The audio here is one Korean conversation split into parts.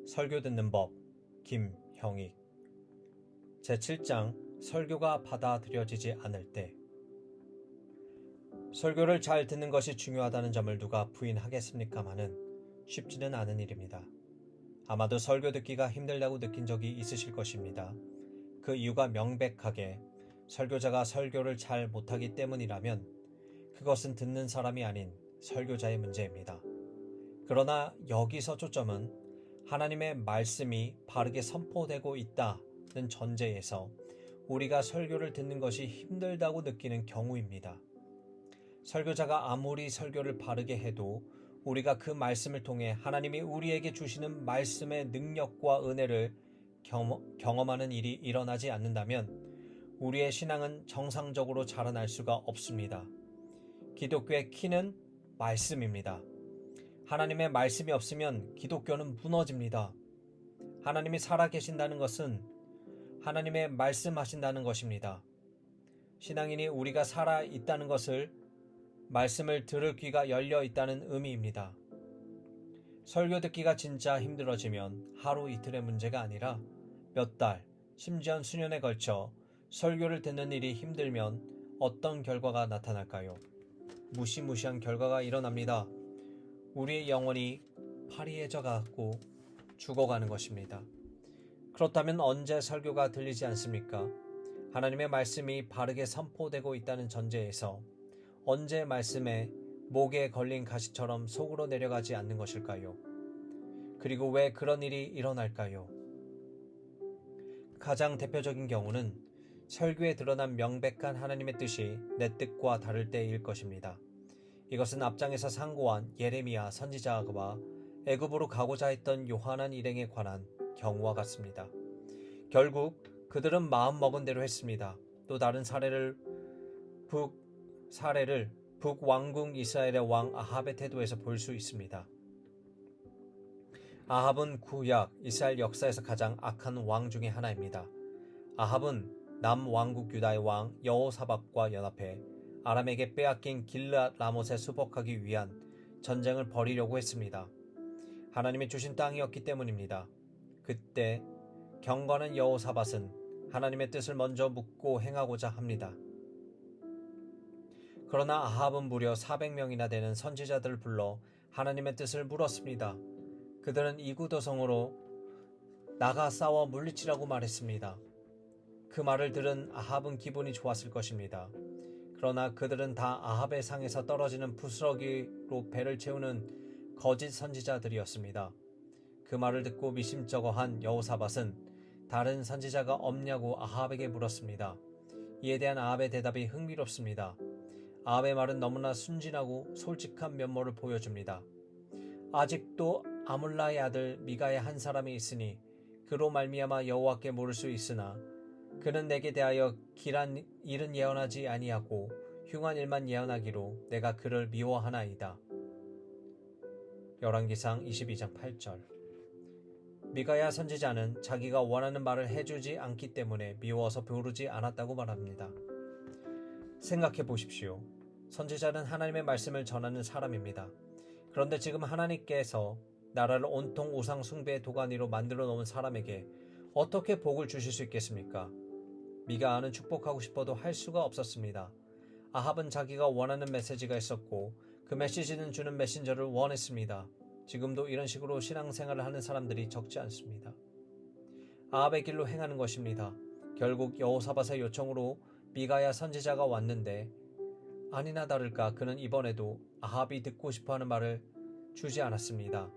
설교 듣는 법 김형익 제7장 설교가 받아들여지지 않을 때. 설교를 잘 듣는 것이 중요하다는 점을 누가 부인하겠습니까마는 쉽지는 않은 일입니다. 아마도 설교 듣기가 힘들다고 느낀 적이 있으실 것입니다. 그 이유가 명백하게 설교자가 설교를 잘 못하기 때문이라면 그것은 듣는 사람이 아닌 설교자의 문제입니다. 그러나 여기서 초점은 하나님의 말씀이 바르게 선포되고 있다는 전제에서 우리가 설교를 듣는 것이 힘들다고 느끼는 경우입니다. 설교자가 아무리 설교를 바르게 해도 우리가 그 말씀을 통해 하나님이 우리에게 주시는 말씀의 능력과 은혜를 경험하는 일이 일어나지 않는다면 우리의 신앙은 정상적으로 자라날 수가 없습니다. 기독교의 키는 말씀입니다. 하나님의 말씀이 없으면 기독교는 무너집니다. 하나님이 살아계신다는 것은 하나님의 말씀하신다는 것입니다. 신앙인이 우리가 살아있다는 것을 말씀을 들을 귀가 열려 있다는 의미입니다. 설교 듣기가 진짜 힘들어지면 하루 이틀의 문제가 아니라 몇 달, 심지어 수년에 걸쳐 설교를 듣는 일이 힘들면 어떤 결과가 나타날까요? 무시무시한 결과가 일어납니다. 우리의 영혼이 파리해져 가고 죽어가는 것입니다. 그렇다면 언제 설교가 들리지 않습니까? 하나님의 말씀이 바르게 선포되고 있다는 전제에서 언제 말씀에 목에 걸린 가시처럼 속으로 내려가지 않는 것일까요? 그리고 왜 그런 일이 일어날까요? 가장 대표적인 경우는 설교에 드러난 명백한 하나님의 뜻이 내 뜻과 다를 때일 것입니다. 이것은 앞장에서 상고한 예레미야 선지자와 애굽으로 가고자 했던 요한한 일행에 관한 경우와 같습니다. 결국 그들은 마음먹은 대로 했습니다. 또 다른 사례를 북왕궁 이스라엘의 왕 아합의 태도에서 볼 수 있습니다. 아합은 구약 이스라엘 역사에서 가장 악한 왕 중의 하나입니다. 아합은 남왕국 유다의 왕 여호사밧과 연합해 아람에게 빼앗긴 길르앗 라못에 수복하기 위한 전쟁을 벌이려고 했습니다. 하나님이 주신 땅이었기 때문입니다. 그때 경건한 여호사밧은 하나님의 뜻을 먼저 묻고 행하고자 합니다. 그러나 아합은 무려 400명이나 되는 선지자들을 불러 하나님의 뜻을 물었습니다. 그들은 이구도성으로 나가 싸워 물리치라고 말했습니다. 그 말을 들은 아합은 기분이 좋았을 것입니다. 그러나 그들은 다 아합의 상에서 떨어지는 부스러기로 배를 채우는 거짓 선지자들이었습니다. 그 말을 듣고 미심쩍어한 여호사밧은 다른 선지자가 없냐고 아합에게 물었습니다. 이에 대한 아합의 대답이 흥미롭습니다. 아합의 말은 너무나 순진하고 솔직한 면모를 보여줍니다. 아직도 아물라의 아들 미가의 한 사람이 있으니 그로 말미암아 여호와께 물을 수 있으나 그는 내게 대하여 길한 일은 예언하지 아니하고 흉한 일만 예언하기로 내가 그를 미워하나이다. 열왕기상 22장 8절. 미가야 선지자는 자기가 원하는 말을 해주지 않기 때문에 미워서 부르지 않았다고 말합니다. 생각해 보십시오. 선지자는 하나님의 말씀을 전하는 사람입니다. 그런데 지금 하나님께서 나라를 온통 우상 숭배의 도가니로 만들어 놓은 사람에게 어떻게 복을 주실 수 있겠습니까? 미가는 축복하고 싶어도 할 수가 없었습니다. 아합은 자기가 원하는 메시지가 있었고 그 메시지는 주는 메신저를 원했습니다. 지금도 이런 식으로 신앙생활을 하는 사람들이 적지 않습니다. 아합의 길로 행하는 것입니다. 결국 여호사밧의 요청으로 미가야 선지자가 왔는데 아니나 다를까 그는 이번에도 아합이 듣고 싶어하는 말을 주지 않았습니다.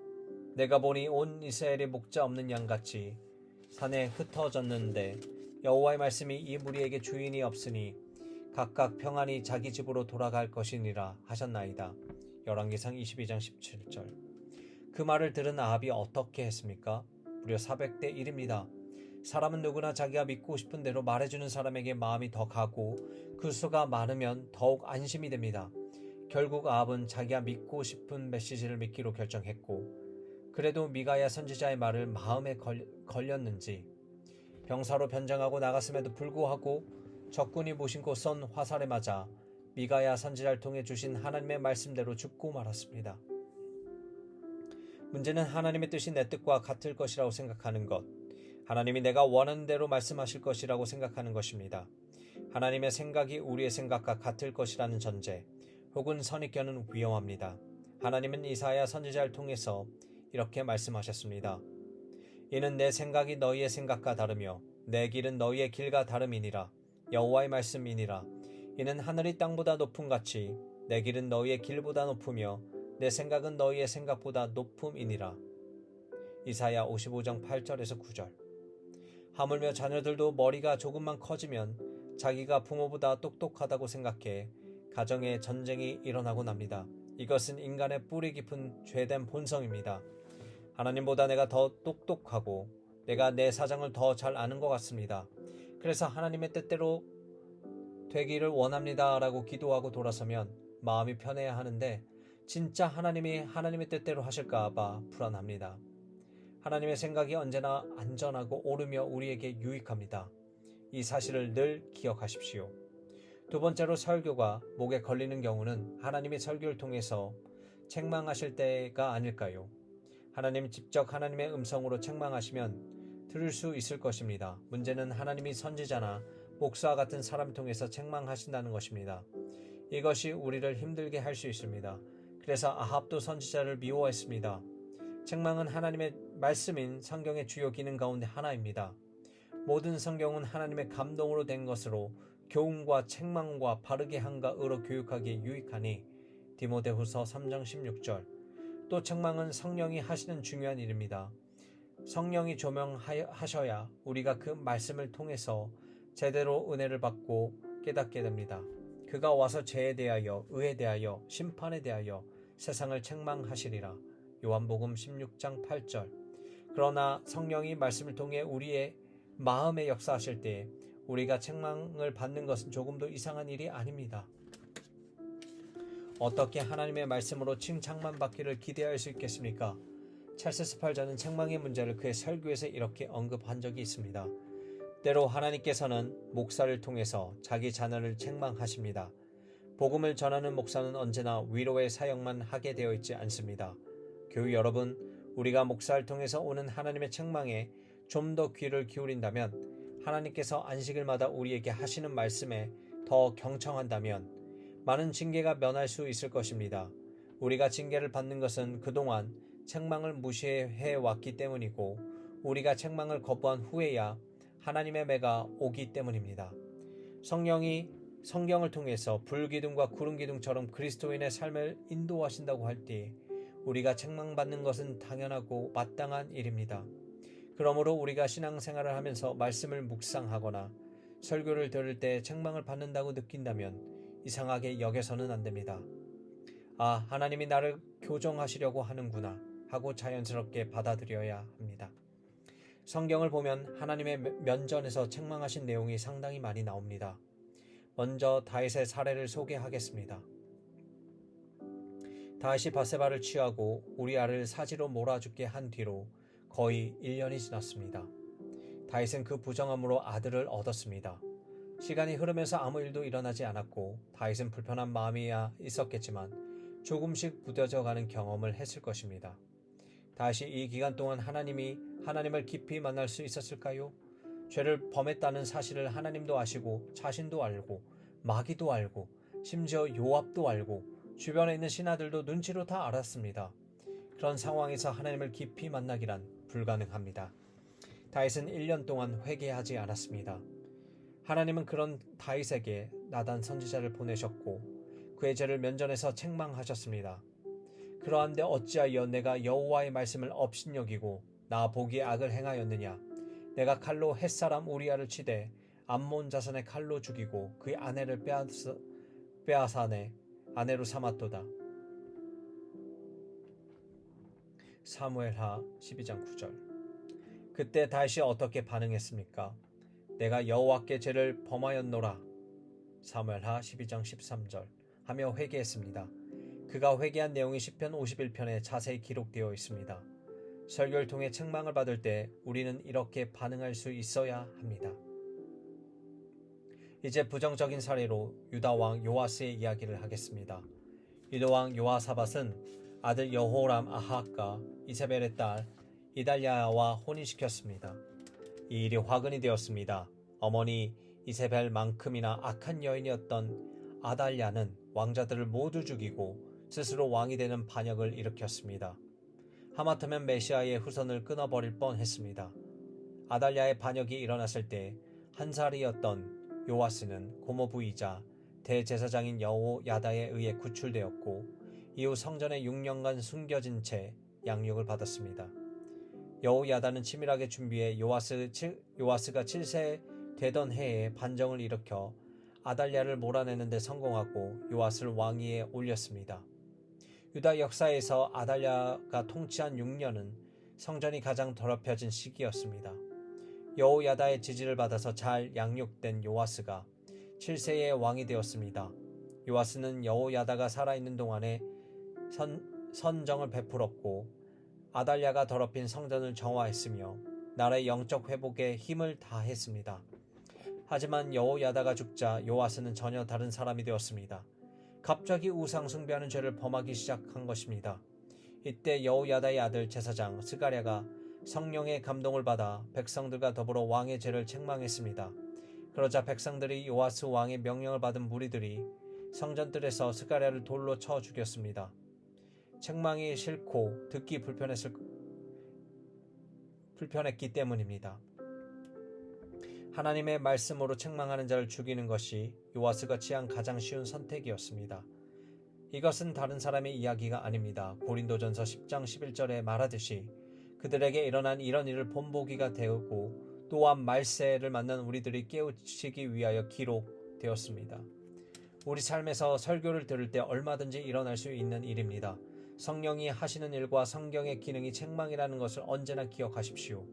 내가 보니 온 이스라엘이 목자 없는 양같이 산에 흩어졌는데 여호와의 말씀이 이 무리에게 주인이 없으니 각각 평안히 자기 집으로 돌아갈 것이니라 하셨나이다. 열왕기상 22장 17절. 그 말을 들은 아합이 어떻게 했습니까? 무려 400대 1입니다. 사람은 누구나 자기가 믿고 싶은 대로 말해주는 사람에게 마음이 더 가고 그 수가 많으면 더욱 안심이 됩니다. 결국 아합은 자기가 믿고 싶은 메시지를 믿기로 결정했고 그래도 미가야 선지자의 말을 마음에 걸렸는지 병사로 변장하고 나갔음에도 불구하고 적군이 무심코 쏜 화살에 맞아 미가야 선지자를 통해 주신 하나님의 말씀대로 죽고 말았습니다. 문제는 하나님의 뜻이 내 뜻과 같을 것이라고 생각하는 것, 하나님이 내가 원하는 대로 말씀하실 것이라고 생각하는 것입니다. 하나님의 생각이 우리의 생각과 같을 것이라는 전제, 혹은 선입견은 위험합니다. 하나님은 이사야 선지자를 통해서 이렇게 말씀하셨습니다. 이는 내 생각이 너희의 생각과 다르며 내 길은 너희의 길과 다름이니라. 여호와의 말씀이니라. 이는 하늘이 땅보다 높음 같이 내 길은 너희의 길보다 높으며 내 생각은 너희의 생각보다 높음이니라. 이사야 55장 8절에서 9절. 하물며 자녀들도 머리가 조금만 커지면 자기가 부모보다 똑똑하다고 생각해 가정에 전쟁이 일어나곤 합니다. 이것은 인간의 뿌리 깊은 죄된 본성입니다. 하나님보다 내가 더 똑똑하고 내가 내 사정을 더 잘 아는 것 같습니다. 그래서 하나님의 뜻대로 되기를 원합니다 라고 기도하고 돌아서면 마음이 편해야 하는데 진짜 하나님이 하나님의 뜻대로 하실까 봐 불안합니다. 하나님의 생각이 언제나 안전하고 옳으며 우리에게 유익합니다. 이 사실을 늘 기억하십시오. 두 번째로 설교가 목에 걸리는 경우는 하나님이 설교를 통해서 책망하실 때가 아닐까요? 하나님 직접 하나님의 음성으로 책망하시면 들을 수 있을 것입니다. 문제는 하나님이 선지자나 목사와 같은 사람을 통해서 책망하신다는 것입니다. 이것이 우리를 힘들게 할 수 있습니다. 그래서 아합도 선지자를 미워했습니다. 책망은 하나님의 말씀인 성경의 주요 기능 가운데 하나입니다. 모든 성경은 하나님의 감동으로 된 것으로 교훈과 책망과 바르게 함과 의로 교육하기에 유익하니 디모데후서 3장 16절. 또 책망은 성령이 하시는 중요한 일입니다. 성령이 조명하셔야 우리가 그 말씀을 통해서 제대로 은혜를 받고 깨닫게 됩니다. 그가 와서 죄에 대하여 의에 대하여 심판에 대하여 세상을 책망하시리라. 요한복음 16장 8절. 그러나 성령이 말씀을 통해 우리의 마음에 역사하실 때 우리가 책망을 받는 것은 조금도 이상한 일이 아닙니다. 어떻게 하나님의 말씀으로 칭찬만 받기를 기대할 수 있겠습니까? 찰스 스팔전은 책망의 문제를 그의 설교에서 이렇게 언급한 적이 있습니다. 때로 하나님께서는 목사를 통해서 자기 자녀를 책망하십니다. 복음을 전하는 목사는 언제나 위로의 사역만 하게 되어 있지 않습니다. 교우 여러분, 우리가 목사를 통해서 오는 하나님의 책망에 좀 더 귀를 기울인다면, 하나님께서 안식일마다 우리에게 하시는 말씀에 더 경청한다면 많은 징계가 면할 수 있을 것입니다. 우리가 징계를 받는 것은 그동안 책망을 무시해 왔기 때문이고 우리가 책망을 거부한 후에야 하나님의 매가 오기 때문입니다. 성령이 성경을 통해서 불기둥과 구름기둥처럼 그리스도인의 삶을 인도하신다고 할 때 우리가 책망받는 것은 당연하고 마땅한 일입니다. 그러므로 우리가 신앙생활을 하면서 말씀을 묵상하거나 설교를 들을 때 책망을 받는다고 느낀다면 이상하게 여겨서는 안 됩니다. 아, 하나님이 나를 교정하시려고 하는구나 하고 자연스럽게 받아들여야 합니다. 성경을 보면 하나님의 면전에서 책망하신 내용이 상당히 많이 나옵니다. 먼저 다윗의 사례를 소개하겠습니다. 다윗이 바세바를 취하고 우리아를 사지로 몰아죽게 한 뒤로 거의 1년이 지났습니다. 다윗은 그 부정함으로 아들을 얻었습니다. 시간이 흐르면서 아무 일도 일어나지 않았고 다윗은 불편한 마음이야 있었겠지만 조금씩 무뎌져가는 경험을 했을 것입니다. 다윗이 이 기간 동안 하나님을 깊이 만날 수 있었을까요? 죄를 범했다는 사실을 하나님도 아시고 자신도 알고 마귀도 알고 심지어 요압도 알고 주변에 있는 신하들도 눈치로 다 알았습니다. 그런 상황에서 하나님을 깊이 만나기란 불가능합니다. 다윗은 1년 동안 회개하지 않았습니다. 하나님은 그런 다윗에게 나단 선지자를 보내셨고 그의 죄를 면전에서 책망하셨습니다. 그러한데 어찌하여 내가 여호와의 말씀을 업신여기고 나 보기에 악을 행하였느냐? 내가 칼로 햇사람 우리아를 치되 암몬 자손의 칼로 죽이고 그의 아내를 빼앗아내 아내로 삼았도다. 사무엘하 12장 9절. 그때 다윗이 어떻게 반응했습니까? 내가 여호와께 죄를 범하였노라. 사무엘하 12장 13절 하며 회개했습니다. 그가 회개한 내용이 시편 51편에 자세히 기록되어 있습니다. 설교를 통해 책망을 받을 때 우리는 이렇게 반응할 수 있어야 합니다. 이제 부정적인 사례로 유다왕 요아스의 이야기를 하겠습니다. 유다왕 요아사밧은 아들 여호람 아합과 이세벨의 딸 이달랴와 혼인시켰습니다. 이 일이 화근이 되었습니다. 어머니 이세벨만큼이나 악한 여인이었던 아달랴는 왕자들을 모두 죽이고 스스로 왕이 되는 반역을 일으켰습니다. 하마터면 메시아의 후손을 끊어버릴 뻔했습니다. 아달랴의 반역이 일어났을 때 한 살이었던 요아스는 고모부이자 대제사장인 여호야다에 의해 구출되었고 이후 성전에 6년간 숨겨진 채 양육을 받았습니다. 여호야다는 치밀하게 준비해 요아스가 7세 되던 해에 반정을 일으켜 아달랴를 몰아내는 데 성공하고 요아스를 왕위에 올렸습니다. 유다 역사에서 아달랴가 통치한 6년은 성전이 가장 더럽혀진 시기였습니다. 여호야다의 지지를 받아서 잘 양육된 요아스가 7세의 왕이 되었습니다. 요아스는 여호야다가 살아있는 동안에 선정을 베풀었고 아달랴가 더럽힌 성전을 정화했으며 나라의 영적 회복에 힘을 다했습니다. 하지만 여호야다가 죽자 요아스는 전혀 다른 사람이 되었습니다. 갑자기 우상 숭배하는 죄를 범하기 시작한 것입니다. 이때 여호야다의 아들 제사장 스가랴가 성령의 감동을 받아 백성들과 더불어 왕의 죄를 책망했습니다. 그러자 백성들이 요아스 왕의 명령을 받은 무리들이 성전뜰에서 스가랴를 돌로 쳐 죽였습니다. 책망이 싫고 듣기 불편했기 때문입니다. 하나님의 말씀으로 책망하는 자를 죽이는 것이 요아스가 취한 가장 쉬운 선택이었습니다. 이것은 다른 사람의 이야기가 아닙니다. 고린도전서 10장 11절에 말하듯이 그들에게 일어난 이런 일을 본보기가 되었고 또한 말세를 만난 우리들이 깨우치기 위하여 기록되었습니다. 우리 삶에서 설교를 들을 때 얼마든지 일어날 수 있는 일입니다. 성령이 하시는 일과 성경의 기능이 책망이라는 것을 언제나 기억하십시오.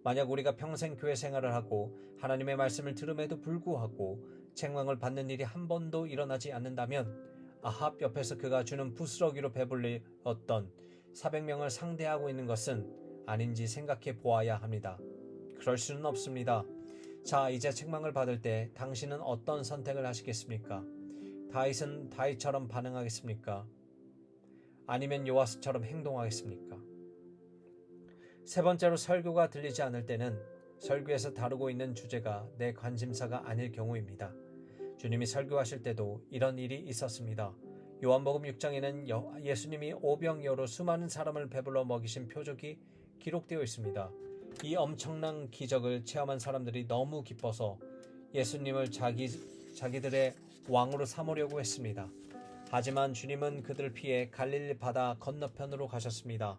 만약 우리가 평생 교회 생활을 하고 하나님의 말씀을 들음에도 불구하고 책망을 받는 일이 한 번도 일어나지 않는다면 아합 옆에서 그가 주는 부스러기로 배불리었던 400명을 상대하고 있는 것은 아닌지 생각해 보아야 합니다. 그럴 수는 없습니다. 자, 이제 책망을 받을 때 당신은 어떤 선택을 하시겠습니까? 다윗은 다윗처럼 반응하겠습니까? 아니면 요아스처럼 행동하겠습니까? 세 번째로 설교가 들리지 않을 때는 설교에서 다루고 있는 주제가 내 관심사가 아닐 경우입니다. 주님이 설교하실 때도 이런 일이 있었습니다. 요한복음 6장에는 예수님이 오병이어로 수많은 사람을 배불러 먹이신 표적이 기록되어 있습니다. 이 엄청난 기적을 체험한 사람들이 너무 기뻐서 예수님을 자기들의 왕으로 삼으려고 했습니다. 하지만 주님은 그들을 피해 갈릴리 바다 건너편으로 가셨습니다.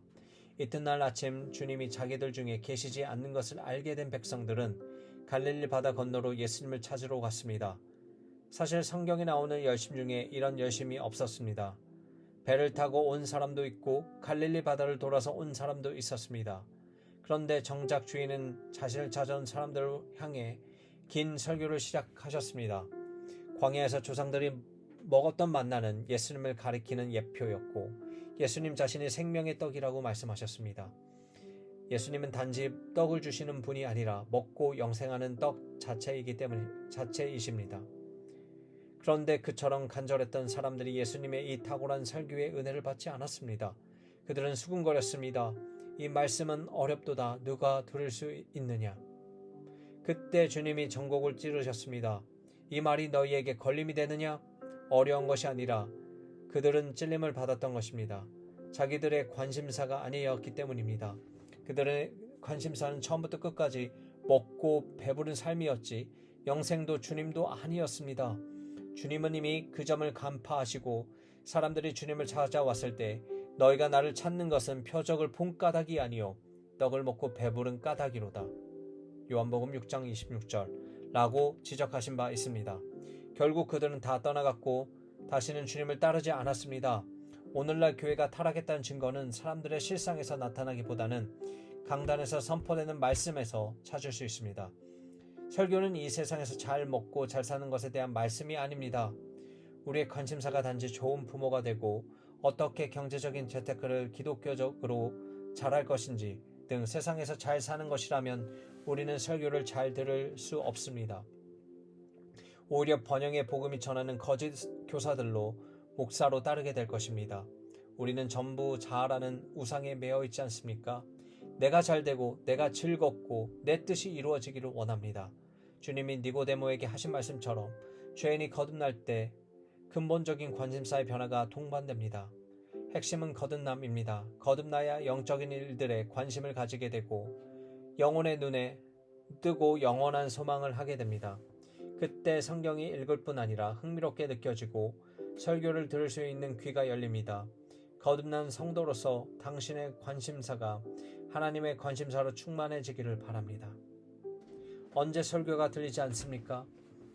이튿날 아침 주님이 자기들 중에 계시지 않는 것을 알게 된 백성들은 갈릴리 바다 건너로 예수님을 찾으러 갔습니다. 사실 성경에 나오는 열심 중에 이런 열심이 없었습니다. 배를 타고 온 사람도 있고 갈릴리 바다를 돌아서 온 사람도 있었습니다. 그런데 정작 주인은 자신을 찾아온 사람들을 향해 긴 설교를 시작하셨습니다. 광야에서 조상들이 먹었던 만나는 예수님을 가리키는 예표였고 예수님 자신이 생명의 떡이라고 말씀하셨습니다. 예수님은 단지 떡을 주시는 분이 아니라 먹고 영생하는 떡 자체이십니다. 그런데 그처럼 간절했던 사람들이 예수님의 이 탁월한 설교의 은혜를 받지 않았습니다. 그들은 수군거렸습니다. 이 말씀은 어렵도다. 누가 들을 수 있느냐? 그때 주님이 전곡을 찌르셨습니다. 이 말이 너희에게 걸림이 되느냐? 어려운 것이 아니라 그들은 찔림을 받았던 것입니다. 자기들의 관심사가 아니었기 때문입니다. 그들의 관심사는 처음부터 끝까지 먹고 배부른 삶이었지 영생도 주님도 아니었습니다. 주님은 이미 그 점을 간파하시고 사람들이 주님을 찾아왔을 때 너희가 나를 찾는 것은 표적을 본 까닭이 아니요 떡을 먹고 배부른 까닭이로다. 요한복음 6장 26절 라고 지적하신 바 있습니다. 결국 그들은 다 떠나갔고 다시는 주님을 따르지 않았습니다. 오늘날 교회가 타락했다는 증거는 사람들의 실상에서 나타나기보다는 강단에서 선포되는 말씀에서 찾을 수 있습니다. 설교는 이 세상에서 잘 먹고 잘 사는 것에 대한 말씀이 아닙니다. 우리의 관심사가 단지 좋은 부모가 되고 어떻게 경제적인 재테크를 기독교적으로 잘할 것인지 등 세상에서 잘 사는 것이라면 우리는 설교를 잘 들을 수 없습니다. 오히려 번영의 복음이 전하는 거짓 교사들로 목사로 따르게 될 것입니다. 우리는 전부 자아라는 우상에 매여 있지 않습니까? 내가 잘되고 내가 즐겁고 내 뜻이 이루어지기를 원합니다. 주님이 니고데모에게 하신 말씀처럼 죄인이 거듭날 때 근본적인 관심사의 변화가 동반됩니다. 핵심은 거듭남입니다. 거듭나야 영적인 일들에 관심을 가지게 되고 영혼의 눈에 뜨고 영원한 소망을 하게 됩니다. 그때 성경이 읽을 뿐 아니라 흥미롭게 느껴지고 설교를 들을 수 있는 귀가 열립니다. 거듭난 성도로서 당신의 관심사가 하나님의 관심사로 충만해지기를 바랍니다. 언제 설교가 들리지 않습니까?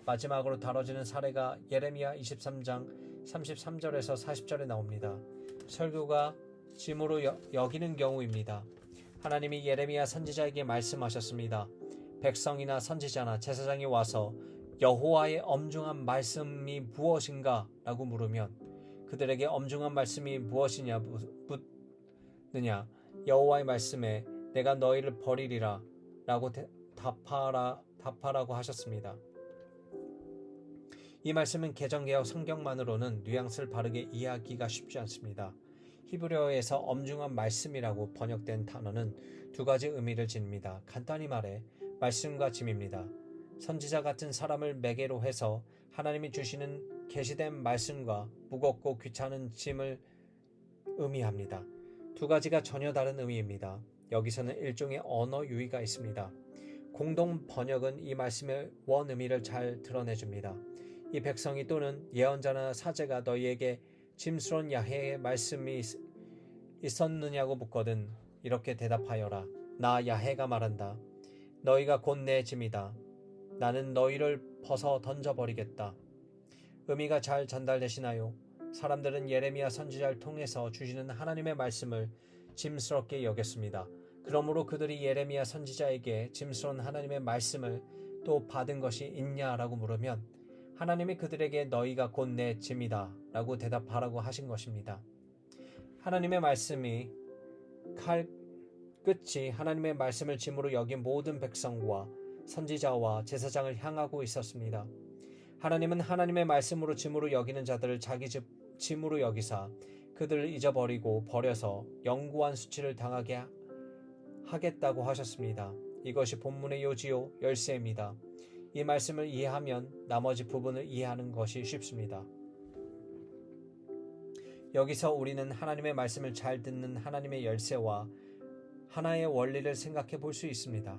마지막으로 다뤄지는 사례가 예레미야 23장 33절에서 40절에 나옵니다. 설교가 짐으로 여기는 경우입니다. 하나님이 예레미야 선지자에게 말씀하셨습니다. 백성이나 선지자나 제사장이 와서 여호와의 엄중한 말씀이 무엇인가? 라고 물으면 그들에게 엄중한 말씀이 무엇이냐 묻느냐? 여호와의 말씀에 내가 너희를 버리리라 라고 답하라고 하셨습니다. 이 말씀은 개정개혁 성경만으로는 뉘앙스를 바르게 이해하기가 쉽지 않습니다. 히브리어에서 엄중한 말씀이라고 번역된 단어는 두 가지 의미를 지닙니다. 간단히 말해 말씀과 짐입니다. 선지자 같은 사람을 매개로 해서 하나님이 주시는 계시된 말씀과 무겁고 귀찮은 짐을 의미합니다. 두 가지가 전혀 다른 의미입니다. 여기서는 일종의 언어 유희가 있습니다. 공동 번역은 이 말씀의 원 의미를 잘 드러내줍니다. 이 백성이 또는 예언자나 사제가 너희에게 짐스러운 야훼의 말씀이 있었느냐고 묻거든 이렇게 대답하여라. 나 야훼가 말한다. 너희가 곧 내 짐이다. 나는 너희를 벗어 던져버리겠다. 의미가 잘 전달되시나요? 사람들은 예레미야 선지자를 통해서 주시는 하나님의 말씀을 짐스럽게 여겼습니다. 그러므로 그들이 예레미야 선지자에게 짐스러운 하나님의 말씀을 또 받은 것이 있냐라고 물으면 하나님이 그들에게 너희가 곧 내 짐이다 라고 대답하라고 하신 것입니다. 하나님의 말씀이 칼 끝이 하나님의 말씀을 짐으로 여긴 모든 백성과 선지자와 제사장을 향하고 있었습니다. 하나님은 하나님의 말씀으로 짐으로 여기는 자들을 자기 짐으로 여기사 그들을 잊어버리고 버려서 영구한 수치를 당하게 하겠다고 하셨습니다. 이것이 본문의 요지요 열쇠입니다. 이 말씀을 이해하면 나머지 부분을 이해하는 것이 쉽습니다. 여기서 우리는 하나님의 말씀을 잘 듣는 하나님의 열쇠와 하나의 원리를 생각해 볼 수 있습니다.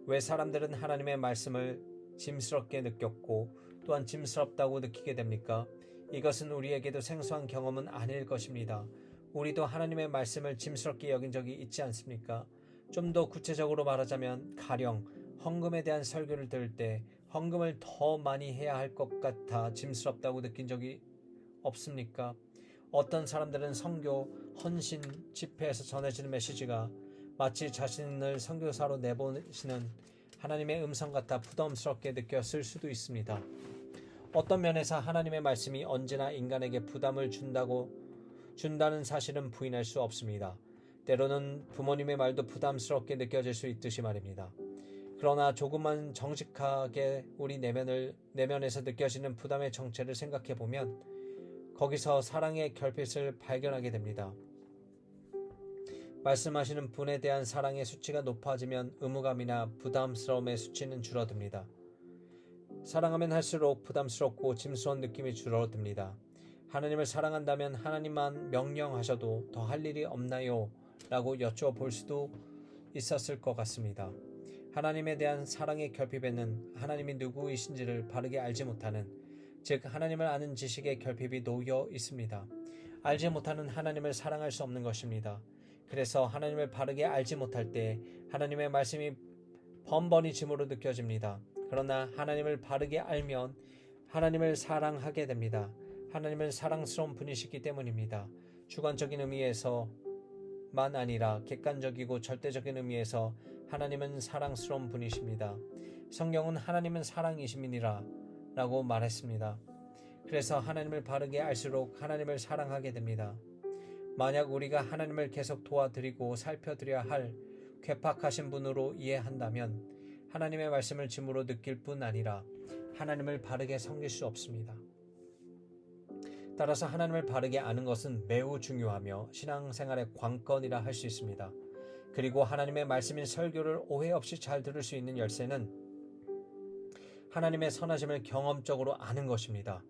왜 사람들은 하나님의 말씀을 짐스럽게 느꼈고 또한 짐스럽다고 느끼게 됩니까? 이것은 우리에게도 생소한 경험은 아닐 것입니다. 우리도 하나님의 말씀을 짐스럽게 여긴 적이 있지 않습니까? 좀 더 구체적으로 말하자면 가령 헌금에 대한 설교를 들을 때 헌금을 더 많이 해야 할 것 같아 짐스럽다고 느낀 적이 없습니까? 어떤 사람들은 선교, 헌신, 집회에서 전해지는 메시지가 마치 자신을 선교사로 내보시는 하나님의 음성 같아 부담스럽게 느꼈을 수도 있습니다. 어떤 면에서 하나님의 말씀이 언제나 인간에게 부담을 준다는 사실은 부인할 수 없습니다. 때로는 부모님의 말도 부담스럽게 느껴질 수 있듯이 말입니다. 그러나 조금만 정직하게 우리 내면에서 느껴지는 부담의 정체를 생각해보면 거기서 사랑의 결핍을 발견하게 됩니다. 말씀하시는 분에 대한 사랑의 수치가 높아지면 의무감이나 부담스러움의 수치는 줄어듭니다. 사랑하면 할수록 부담스럽고 짐스러운 느낌이 줄어듭니다. 하나님을 사랑한다면 하나님만 명령하셔도 더 할 일이 없나요? 라고 여쭤볼 수도 있었을 것 같습니다. 하나님에 대한 사랑의 결핍에는 하나님이 누구이신지를 바르게 알지 못하는, 즉 하나님을 아는 지식의 결핍이 놓여 있습니다. 알지 못하는 하나님을 사랑할 수 없는 것입니다. 그래서 하나님을 바르게 알지 못할 때 하나님의 말씀이 번번이 짐으로 느껴집니다. 그러나 하나님을 바르게 알면 하나님을 사랑하게 됩니다. 하나님은 사랑스러운 분이시기 때문입니다. 주관적인 의미에서만 아니라 객관적이고 절대적인 의미에서 하나님은 사랑스러운 분이십니다. 성경은 하나님은 사랑이심이니라 라고 말했습니다. 그래서 하나님을 바르게 알수록 하나님을 사랑하게 됩니다. 만약 우리가 하나님을 계속 도와드리고 살펴드려야 할 괴팍하신 분으로 이해한다면 하나님의 말씀을 짐으로 느낄 뿐 아니라 하나님을 바르게 섬길 수 없습니다. 따라서 하나님을 바르게 아는 것은 매우 중요하며 신앙생활의 관건이라 할 수 있습니다. 그리고 하나님의 말씀인 설교를 오해 없이 잘 들을 수 있는 열쇠는 하나님의 선하심을 경험적으로 아는 것입니다.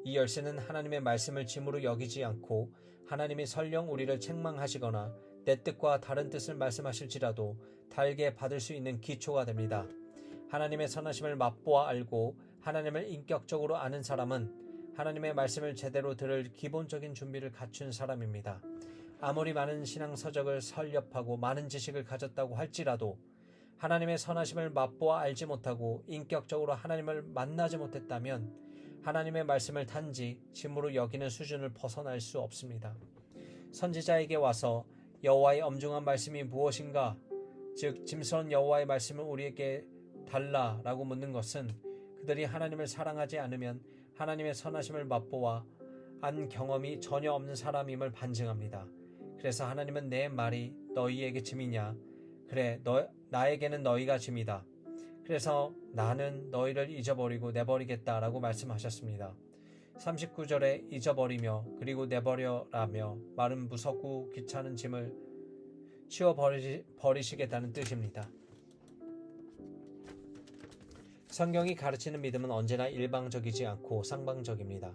이 열쇠는 하나님의 말씀을 짐으로 여기지 않고 하나님이 설령 우리를 책망하시거나 내 뜻과 다른 뜻을 말씀하실지라도 달게 받을 수 있는 기초가 됩니다. 하나님의 선하심을 맛보아 알고 하나님을 인격적으로 아는 사람은 하나님의 말씀을 제대로 들을 기본적인 준비를 갖춘 사람입니다. 아무리 많은 신앙 서적을 설렵하고 많은 지식을 가졌다고 할지라도 하나님의 선하심을 맛보아 알지 못하고 인격적으로 하나님을 만나지 못했다면 하나님의 말씀을 단지 짐으로 여기는 수준을 벗어날 수 없습니다. 선지자에게 와서 여호와의 엄중한 말씀이 무엇인가, 즉 짐스러운 여호와의 말씀을 우리에게 달라라고 묻는 것은 그들이 하나님을 사랑하지 않으면 하나님의 선하심을 맛보아 안 경험이 전혀 없는 사람임을 반증합니다. 그래서 하나님은 내 말이 너희에게 짐이냐? 그래, 나에게는 너희가 짐이다. 그래서 나는 너희를 잊어버리고 내버리겠다라고 말씀하셨습니다. 39절에 잊어버리며 그리고 내버려라며 말은 무섭고 귀찮은 짐을 치워버리시겠다는 뜻입니다. 성경이 가르치는 믿음은 언제나 일방적이지 않고 상방적입니다.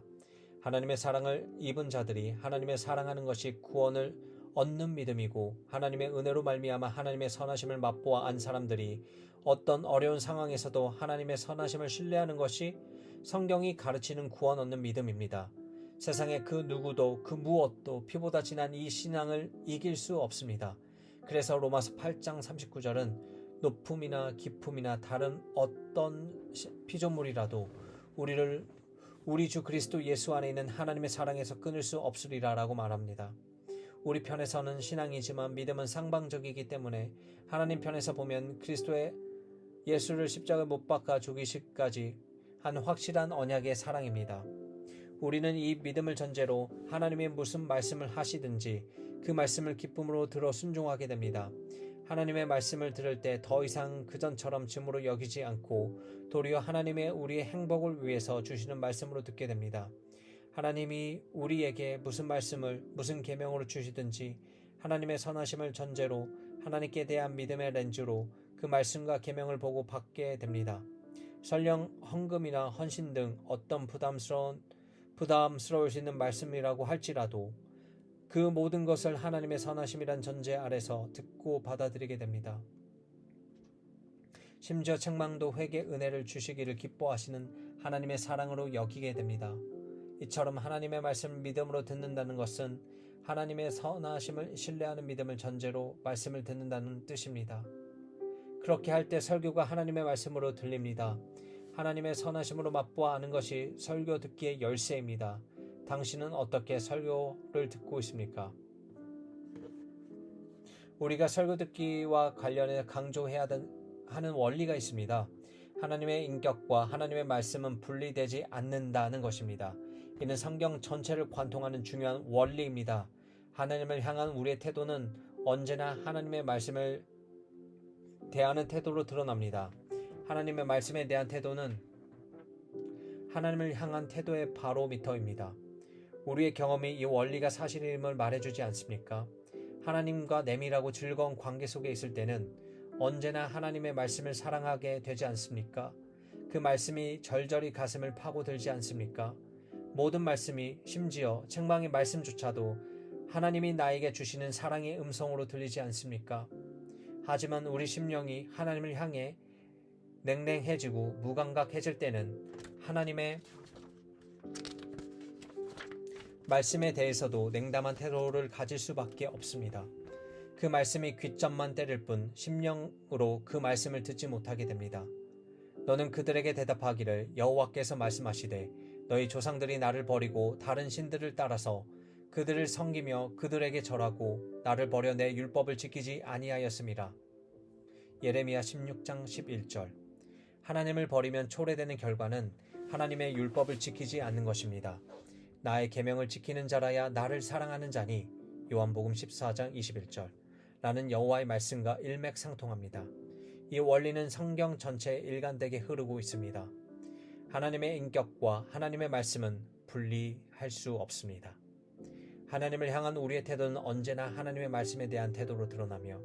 하나님의 사랑을 입은 자들이 하나님의 사랑하는 것이 구원을 얻는 믿음이고 하나님의 은혜로 말미암아 하나님의 선하심을 맛보아 안 사람들이 어떤 어려운 상황에서도 하나님의 선하심을 신뢰하는 것이 성경이 가르치는 구원 얻는 믿음입니다. 세상의 그 누구도 그 무엇도 피보다 진한 이 신앙을 이길 수 없습니다. 그래서 로마서 8장 39절은 높음이나 깊음이나 다른 어떤 피조물이라도 우리 주 그리스도 예수 안에 있는 하나님의 사랑에서 끊을 수 없으리라 라고 말합니다. 우리 편에서는 신앙이지만 믿음은 상방적이기 때문에 하나님 편에서 보면 그리스도의 예수를 십자가에 못 박아 죽이시기까지 한 확실한 언약의 사랑입니다. 우리는 이 믿음을 전제로 하나님이 무슨 말씀을 하시든지 그 말씀을 기쁨으로 들어 순종하게 됩니다. 하나님의 말씀을 들을 때 더 이상 그전처럼 짐으로 여기지 않고 도리어 하나님의 우리의 행복을 위해서 주시는 말씀으로 듣게 됩니다. 하나님이 우리에게 무슨 말씀을 무슨 계명으로 주시든지 하나님의 선하심을 전제로 하나님께 대한 믿음의 렌즈로 그 말씀과 계명을 보고 받게 됩니다. 설령 헌금이나 헌신 등 어떤 부담스러울 수 있는 말씀이라고 할지라도 그 모든 것을 하나님의 선하심이란 전제 아래서 듣고 받아들이게 됩니다. 심지어 책망도 회개 은혜를 주시기를 기뻐하시는 하나님의 사랑으로 여기게 됩니다. 이처럼 하나님의 말씀을 믿음으로 듣는다는 것은 하나님의 선하심을 신뢰하는 믿음을 전제로 말씀을 듣는다는 뜻입니다. 그렇게 할 때 설교가 하나님의 말씀으로 들립니다. 하나님의 선하심으로 맛보아 아는 것이 설교 듣기의 열쇠입니다. 당신은 어떻게 설교를 듣고 있습니까? 우리가 설교 듣기와 관련해 강조해야 하는 원리가 있습니다. 하나님의 인격과 하나님의 말씀은 분리되지 않는다는 것입니다. 이는 성경 전체를 관통하는 중요한 원리입니다. 하나님을 향한 우리의 태도는 언제나 하나님의 말씀을 대하는 태도로 드러납니다. 하나님의 말씀에 대한 태도는 하나님을 향한 태도의 바로미터입니다. 우리의 경험이 이 원리가 사실임을 말해주지 않습니까? 하나님과 내밀하고 즐거운 관계 속에 있을 때는 언제나 하나님의 말씀을 사랑하게 되지 않습니까? 그 말씀이 절절히 가슴을 파고들지 않습니까? 모든 말씀이 심지어 책망의 말씀조차도 하나님이 나에게 주시는 사랑의 음성으로 들리지 않습니까? 하지만 우리 심령이 하나님을 향해 냉랭해지고 무감각해질 때는 하나님의 말씀에 대해서도 냉담한 태도를 가질 수밖에 없습니다. 그 말씀이 귀점만 때릴 뿐 심령으로 그 말씀을 듣지 못하게 됩니다. 너는 그들에게 대답하기를 여호와께서 말씀하시되 너희 조상들이 나를 버리고 다른 신들을 따라서 그들을 섬기며 그들에게 절하고 나를 버려 내 율법을 지키지 아니하였음이라. 예레미야 16장 11절. 하나님을 버리면 초래되는 결과는 하나님의 율법을 지키지 않는 것입니다. 나의 계명을 지키는 자라야 나를 사랑하는 자니 요한복음 14장 21절 라는 여호와의 말씀과 일맥상통합니다. 이 원리는 성경 전체에 일관되게 흐르고 있습니다. 하나님의 인격과 하나님의 말씀은 분리할 수 없습니다. 하나님을 향한 우리의 태도는 언제나 하나님의 말씀에 대한 태도로 드러나며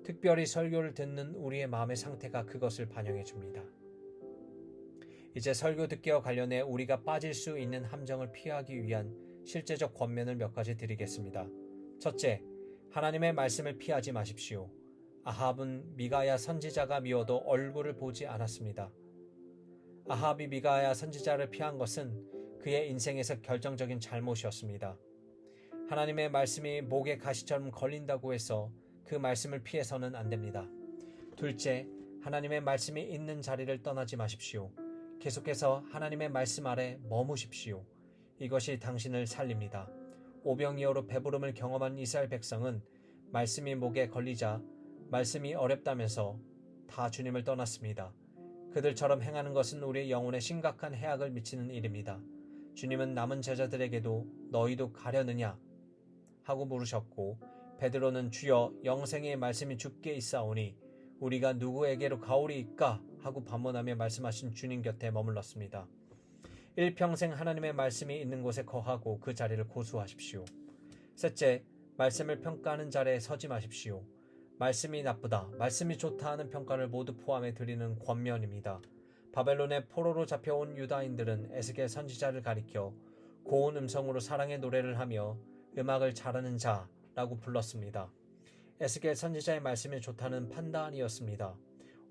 특별히 설교를 듣는 우리의 마음의 상태가 그것을 반영해 줍니다. 이제 설교 듣기와 관련해 우리가 빠질 수 있는 함정을 피하기 위한 실제적 권면을 몇 가지 드리겠습니다. 첫째, 하나님의 말씀을 피하지 마십시오. 아합은 미가야 선지자가 미워도 얼굴을 보지 않았습니다. 아합이 미가야 선지자를 피한 것은 그의 인생에서 결정적인 잘못이었습니다. 하나님의 말씀이 목에 가시처럼 걸린다고 해서 그 말씀을 피해서는 안 됩니다. 둘째, 하나님의 말씀이 있는 자리를 떠나지 마십시오. 계속해서 하나님의 말씀 아래 머무십시오. 이것이 당신을 살립니다. 오병이어로 배부름을 경험한 이스라엘 백성은 말씀이 목에 걸리자 말씀이 어렵다면서 다 주님을 떠났습니다. 그들처럼 행하는 것은 우리의 영혼에 심각한 해악을 미치는 일입니다. 주님은 남은 제자들에게도 너희도 가려느냐 하고 물으셨고, 베드로는 주여 영생의 말씀이 주께 있사오니 우리가 누구에게로 가오리이까 하고 반문하며 말씀하신 주님 곁에 머물렀습니다. 일평생 하나님의 말씀이 있는 곳에 거하고 그 자리를 고수하십시오. 셋째, 말씀을 평가하는 자리에 서지 마십시오. 말씀이 나쁘다, 말씀이 좋다 하는 평가를 모두 포함해 드리는 권면입니다. 바벨론의 포로로 잡혀온 유다인들은 에스겔 선지자를 가리켜 고운 음성으로 사랑의 노래를 하며 음악을 잘하는 자라고 불렀습니다. 에스겔 선지자의 말씀이 좋다는 판단이었습니다.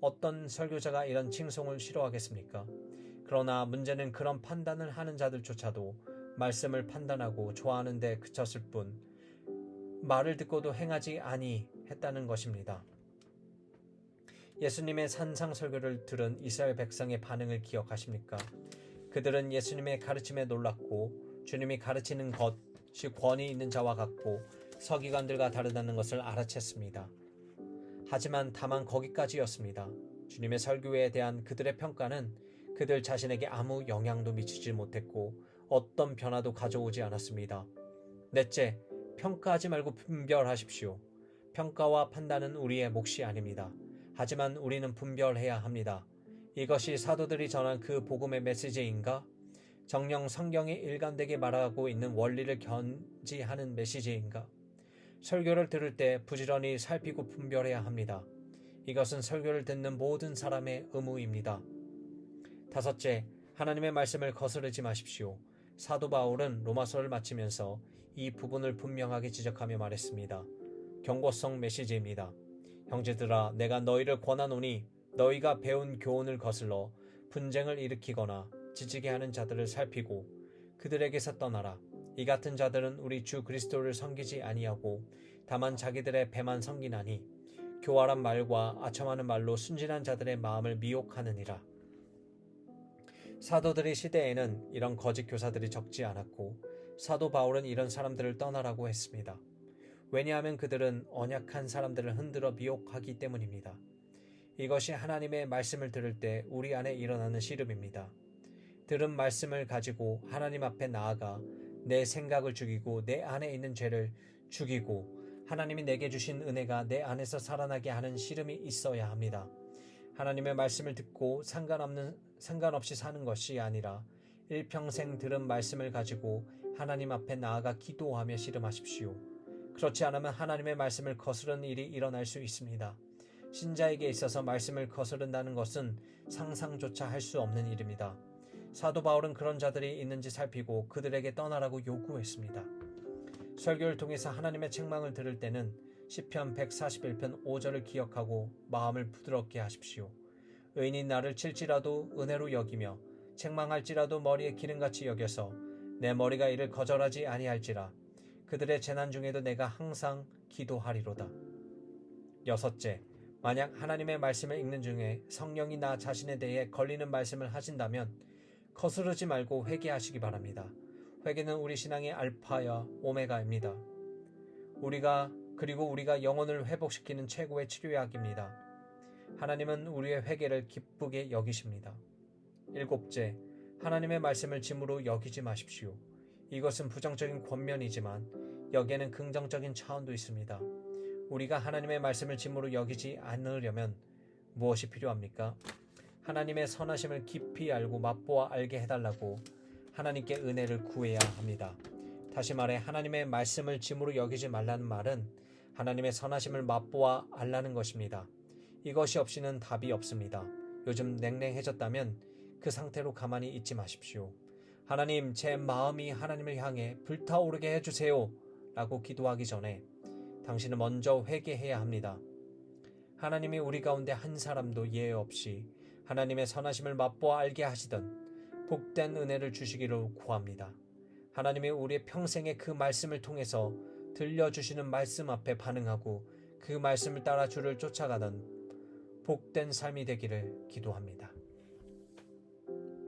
어떤 설교자가 이런 칭송을 싫어하겠습니까? 그러나 문제는 그런 판단을 하는 자들조차도 말씀을 판단하고 좋아하는 데 그쳤을 뿐 말을 듣고도 행하지 아니했다는 것입니다. 예수님의 산상 설교를 들은 이스라엘 백성의 반응을 기억하십니까? 그들은 예수님의 가르침에 놀랐고 주님이 가르치는 것이 권위 있는 자와 같고 서기관들과 다르다는 것을 알아챘습니다. 하지만 다만 거기까지였습니다. 주님의 설교에 대한 그들의 평가는 그들 자신에게 아무 영향도 미치지 못했고 어떤 변화도 가져오지 않았습니다. 넷째, 평가하지 말고 분별하십시오. 평가와 판단은 우리의 몫이 아닙니다. 하지만 우리는 분별해야 합니다. 이것이 사도들이 전한 그 복음의 메시지인가? 정녕 성경이 일관되게 말하고 있는 원리를 견지하는 메시지인가? 설교를 들을 때 부지런히 살피고 분별해야 합니다. 이것은 설교를 듣는 모든 사람의 의무입니다. 다섯째, 하나님의 말씀을 거스르지 마십시오. 사도 바울은 로마서를 마치면서 이 부분을 분명하게 지적하며 말했습니다. 경고성 메시지입니다. 형제들아, 내가 너희를 권하노니 너희가 배운 교훈을 거슬러 분쟁을 일으키거나 지지게 하는 자들을 살피고 그들에게서 떠나라. 이 같은 자들은 우리 주 그리스도를 섬기지 아니하고 다만 자기들의 배만 섬기나니 교활한 말과 아첨하는 말로 순진한 자들의 마음을 미혹하느니라. 사도들의 시대에는 이런 거짓 교사들이 적지 않았고 사도 바울은 이런 사람들을 떠나라고 했습니다. 왜냐하면 그들은 언약한 사람들을 흔들어 미혹하기 때문입니다. 이것이 하나님의 말씀을 들을 때 우리 안에 일어나는 시름입니다. 들은 말씀을 가지고 하나님 앞에 나아가 내 생각을 죽이고 내 안에 있는 죄를 죽이고 하나님이 내게 주신 은혜가 내 안에서 살아나게 하는 시름이 있어야 합니다. 하나님의 말씀을 듣고 상관없이 사는 것이 아니라 일평생 들은 말씀을 가지고 하나님 앞에 나아가 기도하며 씨름하십시오. 그렇지 않으면 하나님의 말씀을 거스르는 일이 일어날 수 있습니다. 신자에게 있어서 말씀을 거스른다는 것은 상상조차 할 수 없는 일입니다. 사도 바울은 그런 자들이 있는지 살피고 그들에게 떠나라고 요구했습니다. 설교를 통해서 하나님의 책망을 들을 때는 시편 141편 5절을 기억하고 마음을 부드럽게 하십시오. 의인이 나를 칠지라도 은혜로 여기며 책망할지라도 머리에 기름같이 여겨서 내 머리가 이를 거절하지 아니할지라. 그들의 재난 중에도 내가 항상 기도하리로다. 여섯째, 만약 하나님의 말씀을 읽는 중에 성령이 나 자신에 대해 걸리는 말씀을 하신다면 거스르지 말고 회개하시기 바랍니다. 회개는 우리 신앙의 알파야 오메가입니다. 그리고 우리가 영혼을 회복시키는 최고의 치료약입니다. 하나님은 우리의 회개를 기쁘게 여기십니다. 일곱째, 하나님의 말씀을 짐으로 여기지 마십시오. 이것은 부정적인 권면이지만 여기에는 긍정적인 차원도 있습니다. 우리가 하나님의 말씀을 짐으로 여기지 않으려면 무엇이 필요합니까? 하나님의 선하심을 깊이 알고 맛보아 알게 해달라고 하나님께 은혜를 구해야 합니다. 다시 말해 하나님의 말씀을 짐으로 여기지 말라는 말은 하나님의 선하심을 맛보아 알라는 것입니다. 이것이 없이는 답이 없습니다. 요즘 냉랭해졌다면 그 상태로 가만히 있지 마십시오. 하나님, 제 마음이 하나님을 향해 불타오르게 해주세요 라고 기도하기 전에 당신은 먼저 회개해야 합니다. 하나님이 우리 가운데 한 사람도 예외 없이 하나님의 선하심을 맛보아 알게 하시던 복된 은혜를 주시기를 구합니다. 하나님이 우리의 평생에 그 말씀을 통해서 들려주시는 말씀 앞에 반응하고 그 말씀을 따라 주를 쫓아가던 복된 삶이 되기를 기도합니다.